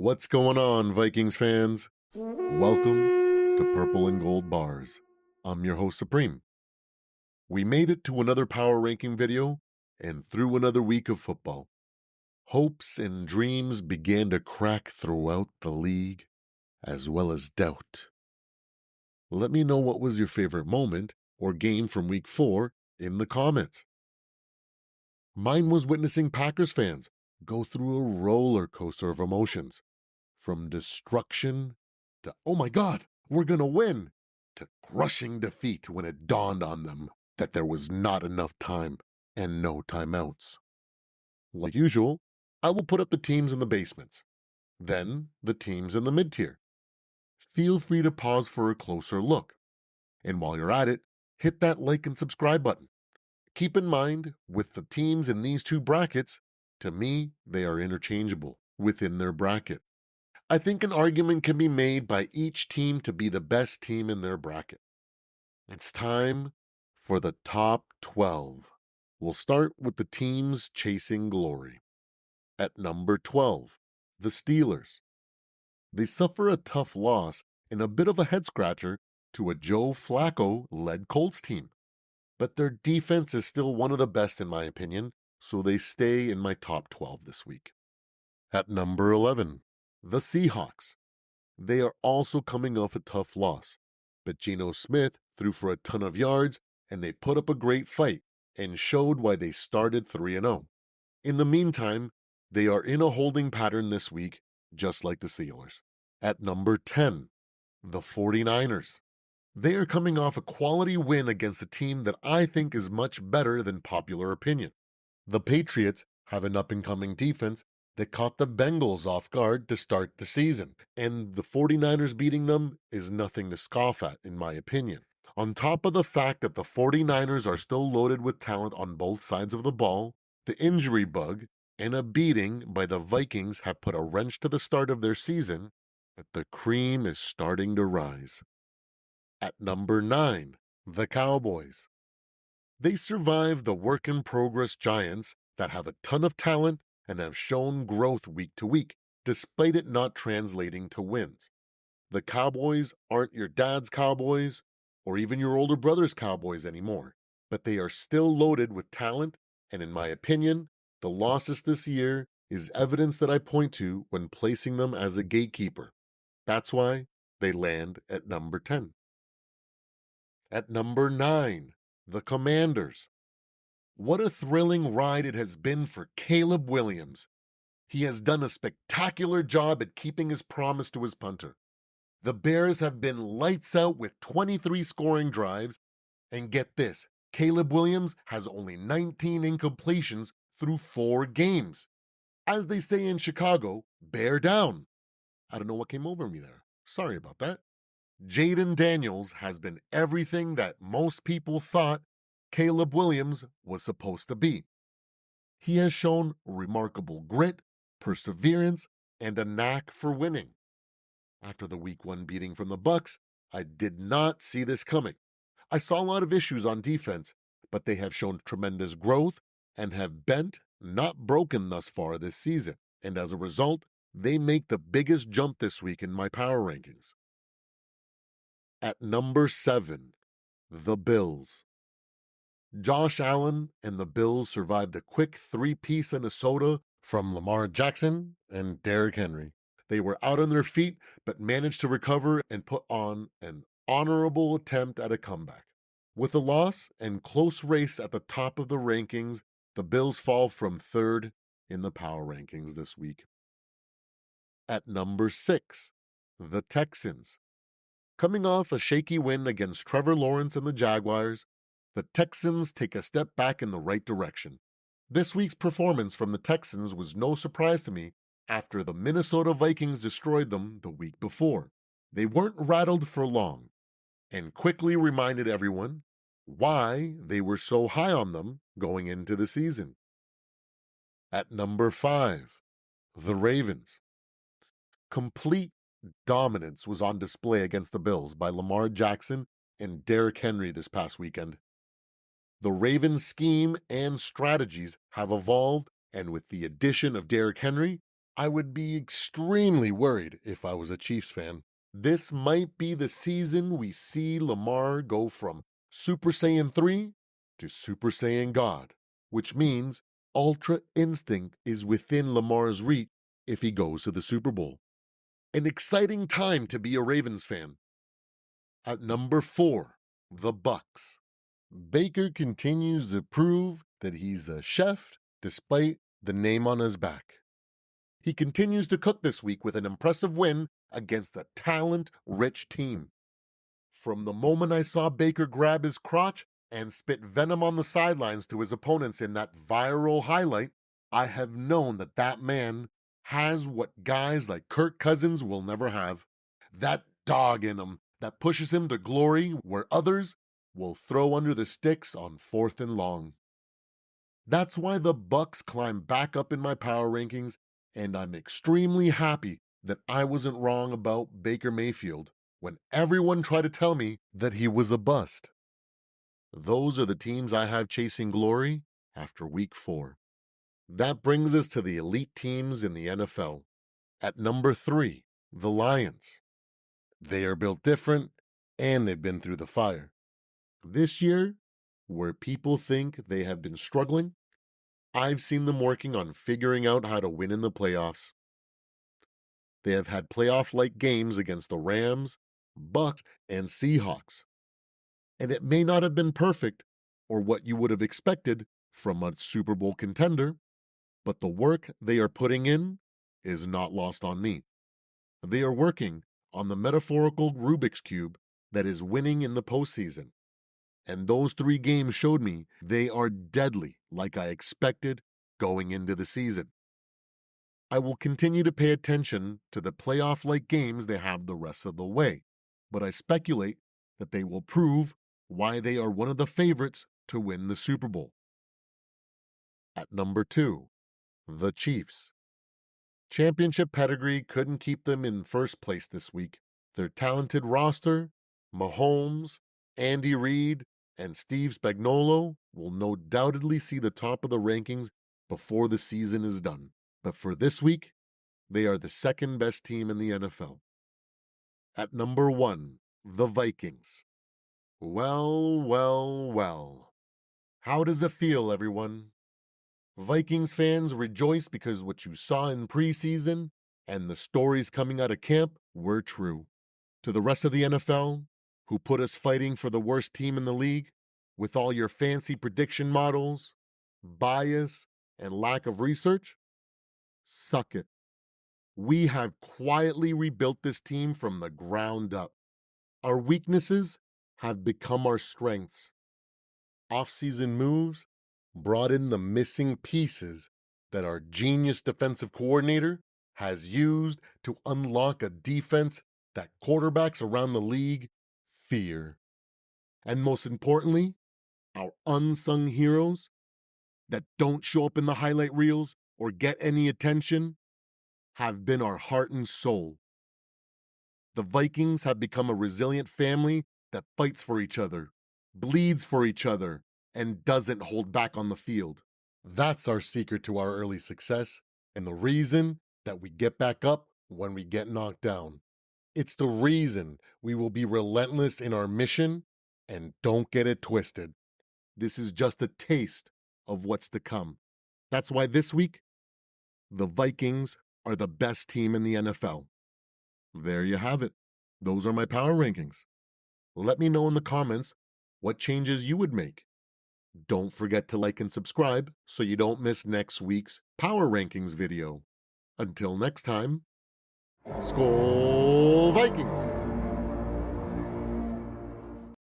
What's going on, Vikings fans? Welcome to Purple and Gold Bars. I'm your host, Supreme. We made it to another power ranking video and through another week of football. Hopes and dreams began to crack throughout the league, as well as doubt. Let me know what was your favorite moment or game from week 4 in the comments. Mine was witnessing Packers fans go through a roller coaster of emotions. From destruction to, oh my God, we're going to win, to crushing defeat when it dawned on them that there was not enough time and no timeouts. Like usual, I will put up the teams in the basements, then the teams in the mid-tier. Feel free to pause for a closer look. And while you're at it, hit that like and subscribe button. Keep in mind, with the teams in these two brackets, to me, they are interchangeable within their bracket. I think an argument can be made by each team to be the best team in their bracket. It's time for the top 12. We'll start with the teams chasing glory. At number 12, the Steelers. They suffer a tough loss and a bit of a head-scratcher to a Joe Flacco-led Colts team. But their defense is still one of the best in my opinion, so they stay in my top 12 this week. At number 11, the Seahawks. They are also coming off a tough loss, but Geno Smith threw for a ton of yards and they put up a great fight and showed why they started 3-0. In the meantime, they are in a holding pattern this week, just like the Steelers. At number 10, the 49ers. They are coming off a quality win against a team that I think is much better than popular opinion. The Patriots have an up-and-coming defense that caught the Bengals off guard to start the season, and the 49ers beating them is nothing to scoff at, in my opinion. On top of the fact that the 49ers are still loaded with talent on both sides of the ball, the injury bug and a beating by the Vikings have put a wrench to the start of their season, but the cream is starting to rise. At number 9, the Cowboys. They survived the work-in-progress Giants that have a ton of talent and have shown growth week to week, despite it not translating to wins. The Cowboys aren't your dad's Cowboys or even your older brother's Cowboys anymore, but they are still loaded with talent, and in my opinion, the losses this year is evidence that I point to when placing them as a gatekeeper. That's why they land at number 10. At number 9, the Commanders. What a thrilling ride it has been for Caleb Williams. He has done a spectacular job at keeping his promise to his punter. The Bears have been lights out with 23 scoring drives, and get this, Caleb Williams has only 19 incompletions through 4 games. As they say in Chicago, bear down. I don't know what came over me there. Sorry about that. Jaden Daniels has been everything that most people thought Caleb Williams was supposed to be. He has shown remarkable grit, perseverance, and a knack for winning. After the Week 1 beating from the Bucs, I did not see this coming. I saw a lot of issues on defense, but they have shown tremendous growth and have bent, not broken thus far this season. And as a result, they make the biggest jump this week in my power rankings. At number 7, the Bills. Josh Allen and the Bills survived a quick 3-piece Minnesota from Lamar Jackson and Derrick Henry. They were out on their feet, but managed to recover and put on an honorable attempt at a comeback. With a loss and close race at the top of the rankings, the Bills fall from 3rd in the power rankings this week. At number 6, the Texans. Coming off a shaky win against Trevor Lawrence and the Jaguars, the Texans take a step back in the right direction. This week's performance from the Texans was no surprise to me after the Minnesota Vikings destroyed them the week before. They weren't rattled for long and quickly reminded everyone why they were so high on them going into the season. At number 5, the Ravens. Complete dominance was on display against the Bills by Lamar Jackson and Derrick Henry this past weekend. The Ravens' scheme and strategies have evolved, and with the addition of Derrick Henry, I would be extremely worried if I was a Chiefs fan. This might be the season we see Lamar go from Super Saiyan 3 to Super Saiyan God, which means Ultra Instinct is within Lamar's reach if he goes to the Super Bowl. An exciting time to be a Ravens fan. At number 4, the Bucks. Baker continues to prove that he's a chef despite the name on his back. He continues to cook this week with an impressive win against a talent-rich team. From the moment I saw Baker grab his crotch and spit venom on the sidelines to his opponents in that viral highlight, I have known that that man has what guys like Kirk Cousins will never have. That dog in him that pushes him to glory where others will throw under the sticks on 4th and long. That's why the Bucks climb back up in my power rankings, and I'm extremely happy that I wasn't wrong about Baker Mayfield when everyone tried to tell me that he was a bust. Those are the teams I have chasing glory after week 4. That brings us to the elite teams in the NFL. At number 3, the Lions. They are built different, and they've been through the fire. This year, where people think they have been struggling, I've seen them working on figuring out how to win in the playoffs. They have had playoff-like games against the Rams, Bucks, and Seahawks. And it may not have been perfect or what you would have expected from a Super Bowl contender, but the work they are putting in is not lost on me. They are working on the metaphorical Rubik's Cube that is winning in the postseason. And those 3 games showed me they are deadly like I expected going into the season. I will continue to pay attention to the playoff-like games they have the rest of the way, but I speculate that they will prove why they are one of the favorites to win the Super Bowl. At number 2, the Chiefs. Championship pedigree couldn't keep them in first place this week. Their talented roster, Mahomes, Andy Reid, and Steve Spagnuolo will no doubtedly see the top of the rankings before the season is done. But for this week, they are the second best team in the NFL. At number 1, the Vikings. Well. How does it feel, everyone? Vikings fans rejoice because what you saw in preseason and the stories coming out of camp were true. To the rest of the NFL, who put us fighting for the worst team in the league, with all your fancy prediction models, bias, and lack of research, suck it. We have quietly rebuilt this team from the ground up. Our weaknesses have become our strengths. Off-season moves brought in the missing pieces that our genius defensive coordinator has used to unlock a defense that quarterbacks around the league fear. And most importantly, our unsung heroes that don't show up in the highlight reels or get any attention have been our heart and soul. The Vikings have become a resilient family that fights for each other, bleeds for each other, and doesn't hold back on the field. That's our secret to our early success and the reason that we get back up when we get knocked down. It's the reason we will be relentless in our mission, and don't get it twisted. This is just a taste of what's to come. That's why this week, the Vikings are the best team in the NFL. There you have it. Those are my power rankings. Let me know in the comments what changes you would make. Don't forget to like and subscribe so you don't miss next week's Power Rankings video. Until next time, Skol Vikings!